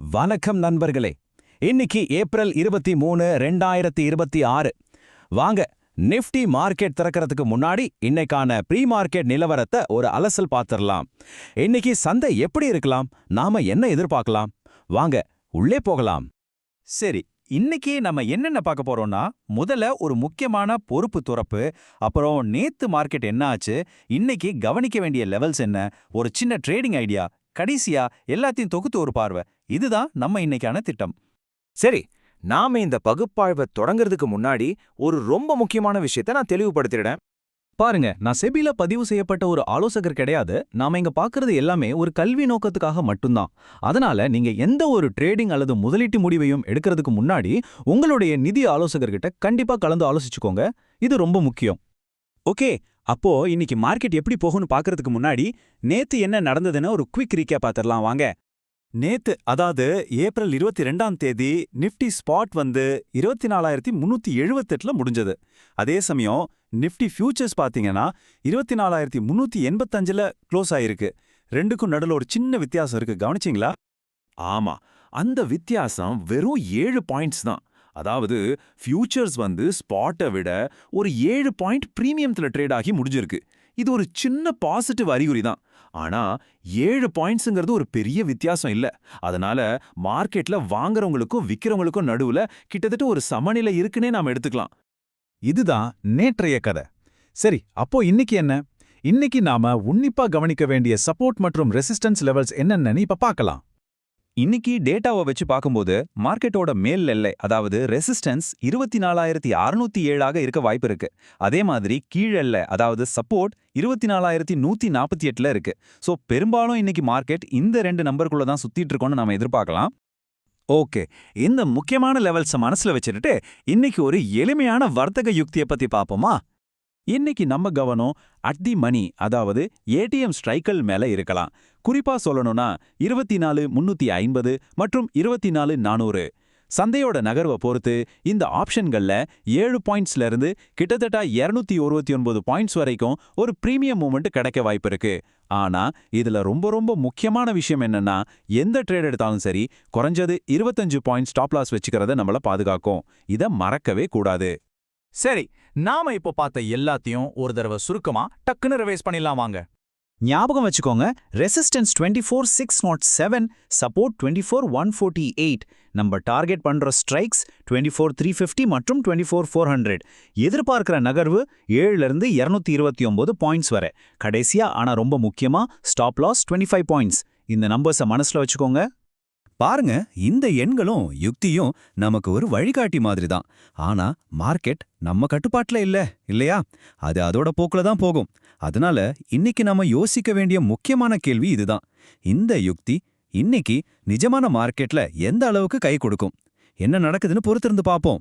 வணக்கம் நண்பர்களே. இன்னைக்கு ஏப்ரல் 23, 2026. வாங்க, நிஃப்டி மார்க்கெட் திறக்கிறதுக்கு முன்னாடி இன்னைக்கான ப்ரீ மார்க்கெட் நிலவரத்தை ஒரு அலசல் பார்த்துடலாம். இன்னைக்கு சந்தை எப்படி இருக்கலாம், நாம என்ன எதிர்பார்க்கலாம்? வாங்க உள்ளே போகலாம். சரி, இன்னைக்கு நம்ம என்னென்ன பார்க்க போறோம்னா, முதல்ல ஒரு முக்கியமான பொறுப்பு துறப்பு, அப்புறம் நேத்து மார்க்கெட் என்ன ஆச்சு, இன்னைக்கு கவனிக்க வேண்டிய லெவல்ஸ் என்ன, ஒரு சின்ன ட்ரேடிங் ஐடியா, கடைசியா எல்லாத்தையும் தொகுத்து ஒரு பார்வை. இதுதான் நம்ம இன்னைக்கான திட்டம். சரி, நாம இந்த பகுப்பாய்வை தொடங்குறதுக்கு முன்னாடி ஒரு ரொம்ப முக்கியமான விஷயத்தை நான் தெளிவுபடுத்திடுறேன். பாருங்க, நான் செபில பதிவு செய்யப்பட்ட ஒரு ஆலோசகர் கிடையாது. நாம இங்க பாக்குறது எல்லாமே ஒரு கல்வி நோக்கத்துக்காக மட்டும்தான். அதனால நீங்க எந்த ஒரு ட்ரேடிங் அல்லது முதலீட்டு முடிவையும் எடுக்கிறதுக்கு முன்னாடி உங்களுடைய நிதி ஆலோசகர்கிட்ட கண்டிப்பா கலந்து ஆலோசிச்சுக்கோங்க. இது ரொம்ப முக்கியம். ஓகே, அப்போ இன்னைக்கு மார்க்கெட் எப்படி போகும்னு பார்க்கறதுக்கு முன்னாடி நேத்து என்ன நடந்ததுன்னு ஒரு குவிக் ரீகேப் பார்த்துடலாம் வாங்க. நேத்து, அதாவது ஏப்ரல் 22ஆம் தேதி நிஃப்டி ஸ்பாட் 24,378ல முடிஞ்சது. அதே சமயம் நிஃப்டி ஃபியூச்சர்ஸ் பாத்தீங்கன்னா 24,385ல க்ளோஸ் ஆயிருக்கு. ரெண்டுக்கும் நடுவில் ஒரு சின்ன வித்தியாசம் இருக்கு, கவனிச்சிங்களா? ஆமா, அந்த வித்தியாசம் வெறும் 7 பாயிண்ட்ஸ் தான். அதாவது ஃபியூச்சர்ஸ் ஸ்பாட்டை விட ஒரு 7 பாயிண்ட் பிரீமியம்ல ட்ரேட் ஆகி முடிஞ்சிருக்கு. இது ஒரு சின்ன பாசிட்டிவ் அறிகுறி தான். ஆனா 7 பாயிண்ட்ஸ்ங்கிறது ஒரு பெரிய வித்தியாசம் இல்ல. அதனால மார்க்கெட்ல வாங்குறவங்களுக்கும் விக்கிறவங்களுக்கும் நடுவுல கிட்டத்தட்ட ஒரு சமநிலை இருக்குன்னே நாம எடுத்துக்கலாம். இதுதான் நேற்றைய கதை. சரி, அப்போ இன்னைக்கு என்ன? இன்னைக்கு நாம உன்னிப்பா கவனிக்க வேண்டிய சப்போர்ட் மற்றும் ரெசிஸ்டன்ஸ் லெவல்ஸ் என்னென்னு இப்ப பார்க்கலாம். இன்னைக்கு டேட்டாவை வச்சு பார்க்கும்போது மார்க்கெட்டோட மேல் எல்லை, அதாவது ரெசிஸ்டன்ஸ் 24,607ஆக இருக்க வாய்ப்பு இருக்கு. அதே மாதிரி கீழெல்லை, அதாவது சப்போர்ட் 24,148ல இருக்கு. ஸோ பெரும்பாலும் இன்னைக்கு மார்க்கெட் இந்த ரெண்டு நம்பருக்குள்ள தான் சுத்திட்டு இருக்கோம்னு நாம எதிர்பார்க்கலாம். ஓகே, இந்த முக்கியமான லெவல்ஸை மனசுல வச்சுட்டு இன்னைக்கு ஒரு எளிமையான வர்த்தக யுக்தியை பத்தி பார்ப்போமா? இன்னைக்கு நம்ம கவனம் அட் தி மணி, அதாவது ஏடிஎம் ஸ்ட்ரைக்கல் மேல இருக்கலாம். குறிப்பா சொல்லணும்னா 24,350 மற்றும் 24,400. சந்தையோட நகர்வை பொறுத்து இந்த ஆப்ஷன்கள்ல 7 பாயிண்ட்ஸ்ல இருந்து கிட்டத்தட்ட 229 பாயிண்ட்ஸ் வரைக்கும் ஒரு பிரீமியம் மூமெண்ட் கிடைக்க வாய்ப்பு இருக்கு. ஆனா இதுல ரொம்ப முக்கியமான விஷயம் என்னன்னா, எந்த ட்ரேட் எடுத்தாலும் சரி குறைஞ்சது 25 பாயிண்ட் ஸ்டாப் லாஸ் வச்சுக்கிறத நம்மள பாதுகாக்கும். இதை மறக்கவே கூடாது. சரி, நாம இப்போ பார்த்த எல்லாத்தையும் ஒரு தடவை சுருக்கமா டக்குன்னு ரிவைஸ் பண்ணிடலாம் வாங்க. ஞாபகம் வச்சுக்கோங்க, ரெசிஸ்டன்ஸ் 24,607, சப்போர்ட் 24,148, நம்ம டார்கெட் பண்ற ஸ்ட்ரைக்ஸ் 24,350 மற்றும் 24,400. எதிர்பார்க்கிற நகர்வு 7ல இருந்து 229 பாயிண்ட்ஸ் வரை. கடைசியா ஆனா ரொம்ப முக்கியமா ஸ்டாப் லாஸ் 25 பாயிண்ட்ஸ். இந்த நம்பர்ஸை மனசுல வச்சுக்கோங்க. பாருங்க, இந்த எண்களும் யுக்தியும் நமக்கு ஒரு வழிகாட்டி மாதிரி தான். ஆனா மார்க்கெட் நம்ம கட்டுப்பாட்டுல இல்லையா? அது அதோட போக்குல தான் போகும். அதனால இன்னைக்கு நாம யோசிக்க வேண்டிய முக்கியமான கேள்வி இதுதான். இந்த யுக்தி இன்னைக்கு நிஜமான மார்க்கெட்ல எந்த அளவுக்கு கை கொடுக்கும்? என்ன நடக்குதுன்னு பொறுத்திருந்து பார்ப்போம்.